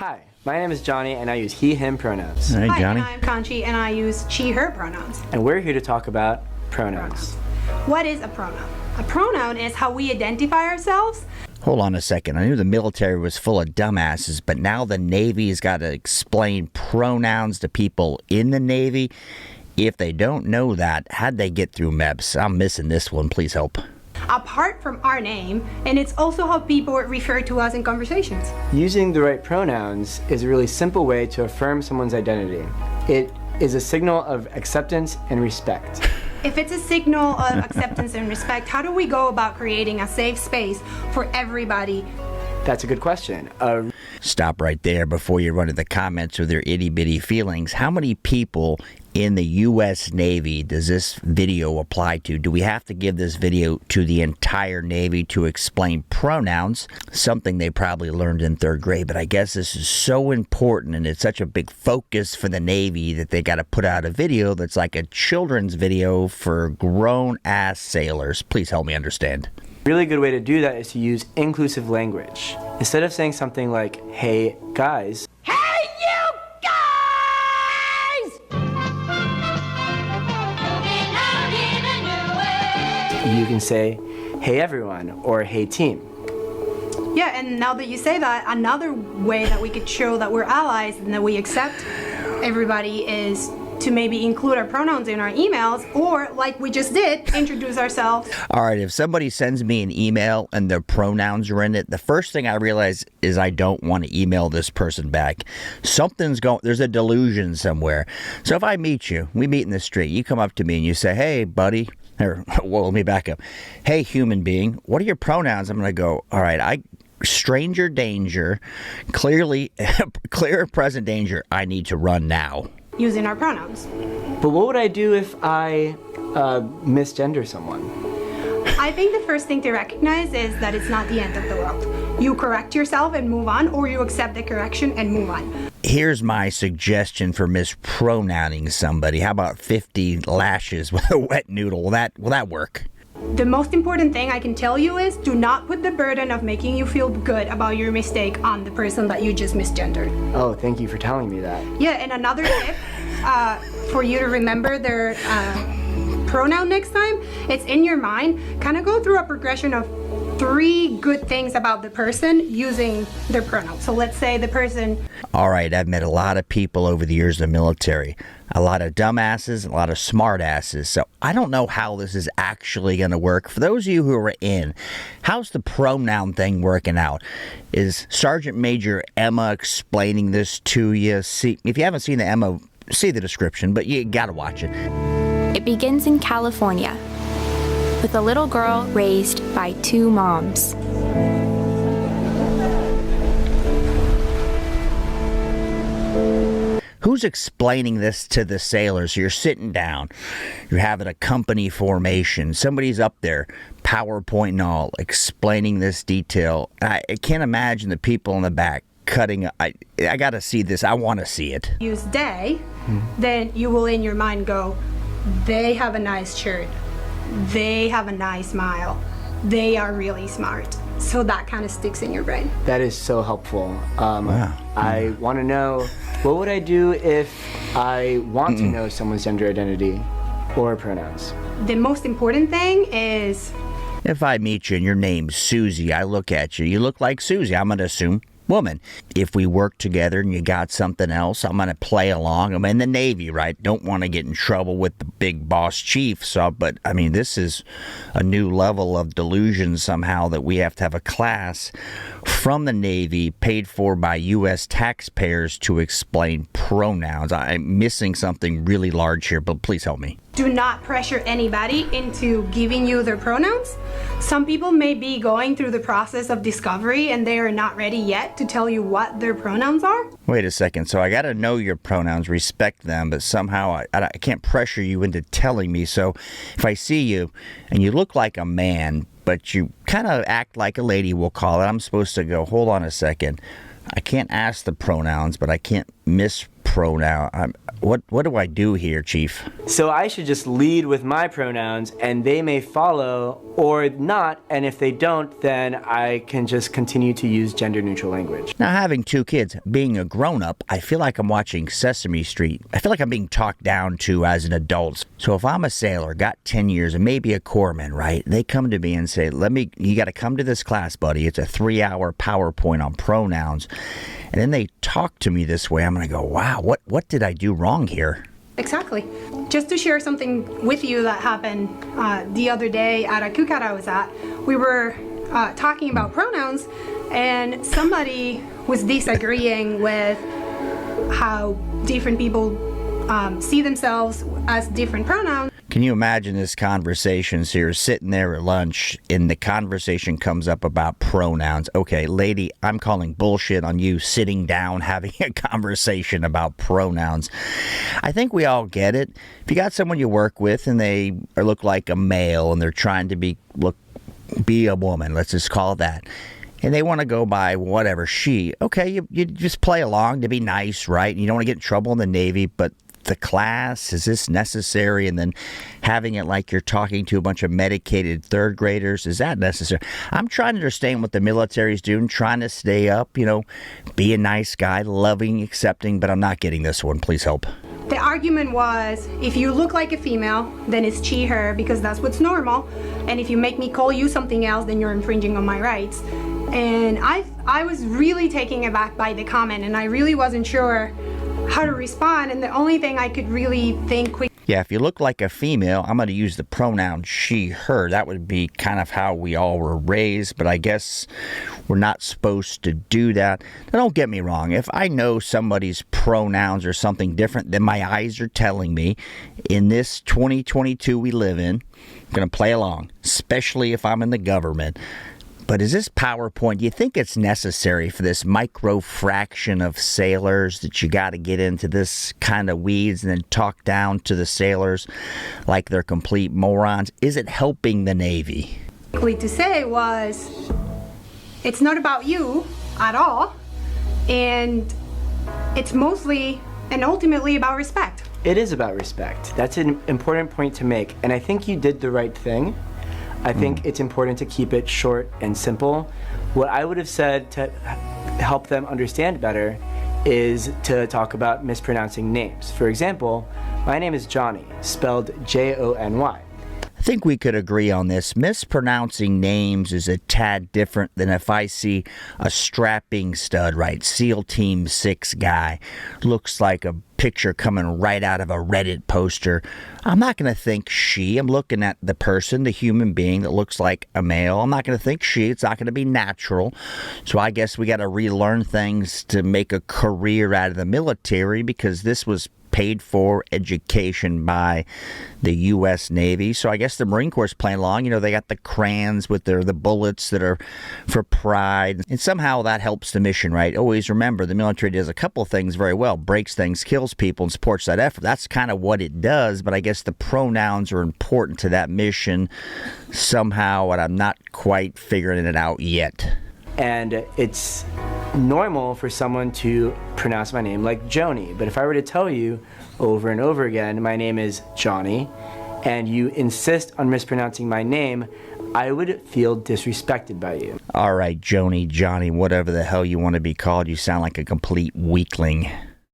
Hi, my name is Johnny and I use he, him pronouns. Hey, Hi, Johnny. and I'm Conchi and I use she, her pronouns. And we're here to talk about pronouns. What is a pronoun? A pronoun is how we identify ourselves. Hold on a second. I knew the military was full of dumbasses, but now the Navy's got to explain pronouns to people in the Navy. If they don't know that, how'd they get through MEPS? I'm missing this one. Please help. Apart from our name, and it's also how people refer to us in conversations. Using the right pronouns is a really simple way to affirm someone's identity. It is a signal of acceptance and respect. If it's a signal of acceptance and respect, how do we go about creating a safe space for everybody? That's a good question. Stop right there before you run to the comments with your itty-bitty feelings. How many people in the U.S. Navy does this video apply to? Do we have to give this video to the entire Navy to explain pronouns? Something they probably learned in third grade, but I guess this is so important and it's such a big focus for the Navy that they got to put out a video that's like a children's video for grown-ass sailors. Please help me understand. Really good way to do that is to use inclusive language. Instead of saying something like, hey guys, Hey, you guys! you can say, hey everyone, or hey team. Yeah, and now that you say that, another way that we could show that we're allies and that we accept everybody is to maybe include our pronouns in our emails, or like we just did, introduce ourselves. All right, if somebody sends me an email and their pronouns are in it, the first thing I realize is I don't want to email this person back. Something's going, there's a delusion somewhere. So if I meet you, we meet in the street, you come up to me and you say, hey, buddy, or, well, let me back up. Hey, human being, what are your pronouns? I'm going to go, all right, stranger danger, clear present danger, I need to run now. Using our pronouns. But what would I do if I misgender someone? I think the first thing to recognize is that it's not the end of the world. You correct yourself and move on, or you accept the correction and move on. Here's my suggestion for mispronouncing somebody. How about 50 lashes with a wet noodle? Will that work? The most important thing I can tell you is do not put the burden of making you feel good about your mistake on the person that you just misgendered. Oh, thank you for telling me that. Yeah, and another tip for you to remember their pronoun next time, it's in your mind. Kind of go through a progression of 3 good things about the person using their pronoun. So let's say the person... All right, I've met a lot of people over the years in the military. A lot of dumbasses, a lot of smartasses. So I don't know how this is actually going to work. For those of you who are in, how's the pronoun thing working out? Is Sergeant Major Emma explaining this to you? See, if you haven't seen the Emma, see the description, but you got to watch it. It begins in California with a little girl raised by 2 moms. Who's explaining this to the sailors? You're sitting down, you're having a company formation, somebody's up there, PowerPoint and all, explaining this detail. I can't imagine the people in the back cutting. I got to see this. I want to see it. Use they, then you will in your mind go, they have a nice shirt. They have a nice smile. They are really smart. So that kind of sticks in your brain. That is so helpful. Wow. I want to know, what would I do if I want to know someone's gender identity or pronouns? The most important thing is... If I meet you and your name's Susie, I look at you, you look like Susie, I'm going to assume woman. If we work together and you got something else, I'm going to play along. I'm in the Navy, right? Don't want to get in trouble with the big boss chief. So, but I mean, this is a new level of delusion somehow that we have to have a class from the Navy paid for by U.S. taxpayers to explain pronouns. I'm missing something really large here, but please help me. Do not pressure anybody into giving you their pronouns. Some people may be going through the process of discovery and they are not ready yet to tell you what their pronouns are. Wait a second. So I got to know your pronouns, respect them, but somehow I can't pressure you into telling me. So if I see you and you look like a man, but you kind of act like a lady, we'll call it, I'm supposed to go, hold on a second. I can't ask the pronouns, but I can't mispronounce pronoun. What do I do here, Chief? So I should just lead with my pronouns and they may follow or not, and if they don't, then I can just continue to use gender neutral language. Now, having 2 kids, being a grown-up, I feel like I'm watching Sesame Street. I feel like I'm being talked down to as an adult. So if I'm a sailor, got 10 years, and maybe a corpsman, right? They come to me and say, you got to come to this class, buddy. It's a 3-hour PowerPoint on pronouns. And then they talk to me this way. I'm going to go, wow, what did I do wrong here? Exactly. Just to share something with you that happened the other day at a cookout I was at, we were talking about pronouns, and somebody was disagreeing with how different people see themselves as different pronouns. Can you imagine this conversation? So you're sitting there at lunch and the conversation comes up about pronouns. Okay, lady, I'm calling bullshit on you sitting down having a conversation about pronouns. I think we all get it. If you got someone you work with and they look like a male and they're trying to be a woman, let's just call it that, and they want to go by whatever, she, okay, you just play along to be nice, right? And you don't want to get in trouble in the Navy, but the class, is this necessary? And then having it like you're talking to a bunch of medicated 3rd graders, is that necessary? I'm trying to understand what the military's doing, trying to stay up, be a nice guy, loving, accepting, but I'm not getting this one. Please help. The argument was, if you look like a female, then it's she, her, because that's what's normal. And if you make me call you something else, then you're infringing on my rights. And I was really taken aback by the comment, and I really wasn't sure how to respond, and the only thing I could really think quick. Yeah, if you look like a female, I'm going to use the pronoun she, her. That would be kind of how we all were raised, but I guess we're not supposed to do that. Now, don't get me wrong. If I know somebody's pronouns are something different than my eyes are telling me, in this 2022 we live in, I'm going to play along, especially if I'm in the government. But is this PowerPoint, do you think it's necessary for this micro fraction of sailors that you got to get into this kind of weeds and then talk down to the sailors like they're complete morons? Is it helping the Navy? To say was, it's not about you at all, and it's mostly and ultimately about respect. It is about respect. That's an important point to make, and I think you did the right thing. I think it's important to keep it short and simple. What I would have said to help them understand better is to talk about mispronouncing names. For example, my name is Johnny, spelled Jony. I think we could agree on this. Mispronouncing names is a tad different than if I see a strapping stud, right? SEAL Team 6 guy. Looks like a picture coming right out of a Reddit poster. I'm not going to think she. I'm looking at the person, the human being that looks like a male. I'm not going to think she. It's not going to be natural. So I guess we got to relearn things to make a career out of the military, because this was paid for education by the U.S. Navy. So I guess the Marine Corps is playing along. They got the crayons with the bullets that are for pride. And somehow that helps the mission, right? Always remember, the military does a couple of things very well. Breaks things, kills people, and supports that effort. That's kind of what it does. But I guess the pronouns are important to that mission somehow, and I'm not quite figuring it out yet. And it's normal for someone to pronounce my name like Joni, but if I were to tell you over and over again my name is Johnny, and you insist on mispronouncing my name, I would feel disrespected by you. All right, Joni, Johnny, whatever the hell you want to be called, you sound like a complete weakling.